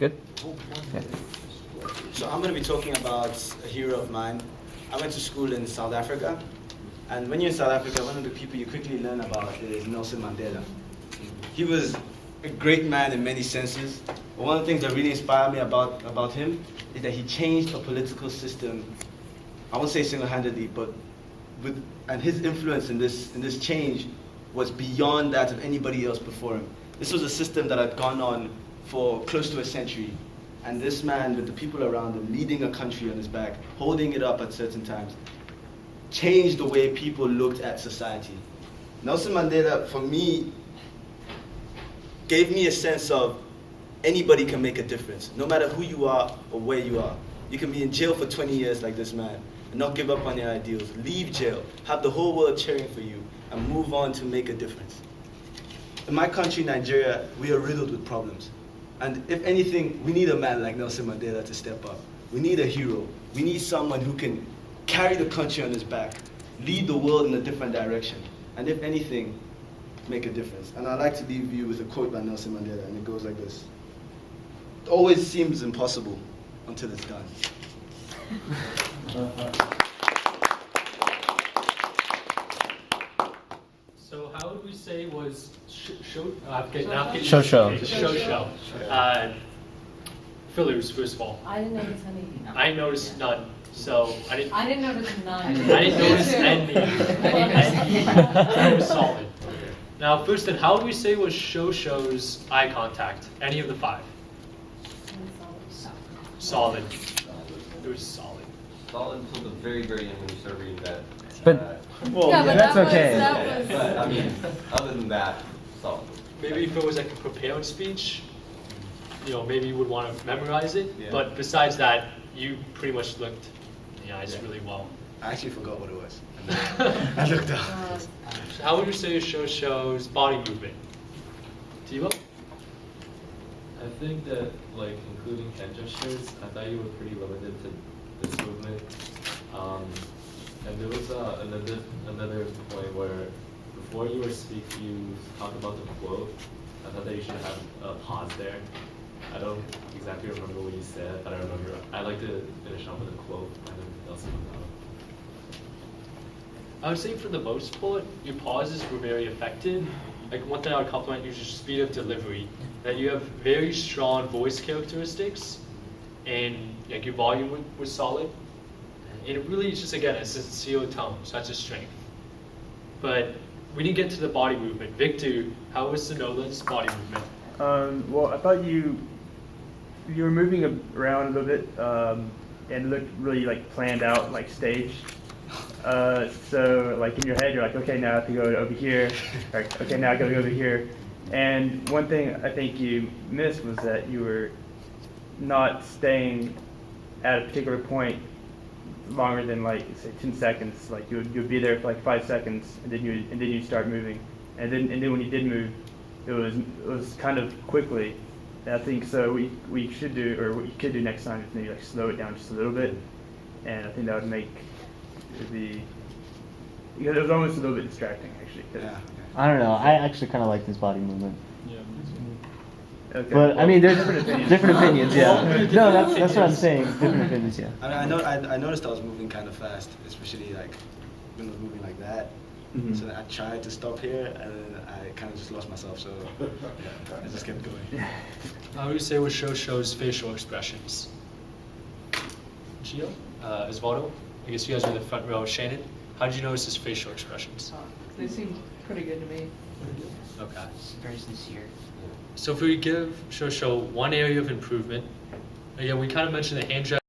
Good? Okay. So I'm going to be talking about a hero of mine. I went to school in South Africa, and when you're in South Africa, one of the people you quickly learn about is Nelson Mandela. He was a great man in many senses, but one of the things that really inspired me about him is that he changed a political system, I won't say single-handedly, but and his influence in this change was beyond that of anybody else before him. This was a system that had gone on for close to a century. And this man, with the people around him, leading a country on his back, holding it up at certain times, changed the way people looked at society. Nelson Mandela, for me, gave me a sense of anybody can make a difference, no matter who you are or where you are. You can be in jail for 20 years like this man and not give up on your ideals. Leave jail, have the whole world cheering for you, and move on to make a difference. In my country, Nigeria, we are riddled with problems. And if anything, we need a man like Nelson Mandela to step up. We need a hero. We need someone who can carry the country on his back, lead the world in a different direction, and if anything, make a difference. And I'd like to leave you with a quote by Nelson Mandela, and it goes like this. It always seems impossible until it's done. So how would we say was show? Fillers, first of all. I didn't notice any. I noticed none. So I didn't notice none. I didn't notice any. That was solid. Now, first, then, how would we say was show's eye contact? Any of the five? Solid. It was solid. Solid until the very, very end when you start reading that. But Well, yeah, but that's okay. But I mean, other than that, solid. Maybe if it was like a prepared speech, maybe you would want to memorize it. Yeah. But besides that, you pretty much looked in the eyes really well. I actually forgot what it was. I looked up. So how would you say your show's body movement? Tebow? I think that, like, including hand gestures, I thought you were pretty limited to this movement. And there was another point where, before you were speaking, you talked about the quote. I thought that you should have a pause there. I don't exactly remember what you said, but I remember I like to finish off with a quote and then Nelson Mandela. I would say for the most part, your pauses were very effective. Like one thing I would compliment you is your speed of delivery. That you have very strong voice characteristics, and like your volume was solid. And it really is just, again, a sincere tone, so that's a strength. But we didn't get to the body movement. Victor, how was Sonola's body movement? Well, I thought you were moving around a little bit and looked really like planned out, like staged. So like in your head, you're like, okay, now I have to go over here. Or, okay, now I gotta go over here. And one thing I think you missed was that you were not staying at a particular point longer than like say 10 seconds. Like you'd be there for like 5 seconds, and then you start moving. And then when you did move, it was kind of quickly. And I think so. We should do, or what you could do next time is maybe like slow it down just a little bit. And I think that would make because it was almost a little bit distracting actually. Yeah. I don't know. I actually kind of like this body movement. Okay. But I mean, there's different opinions. Yeah. No, that's what I'm saying. Different opinions. Yeah. I noticed I was moving kind of fast, especially like when I was moving like that. Mm-hmm. So I tried to stop here, and then I kind of just lost myself. So yeah, I just kept going. How would you say what show's facial expressions? Gio? Osvaldo? I guess you guys were in the front row. Shannon, how did you notice his facial expressions? They seemed pretty good to me. Okay. Very sincere. So if we give show one area of improvement, again, we kind of mentioned the hand gesture.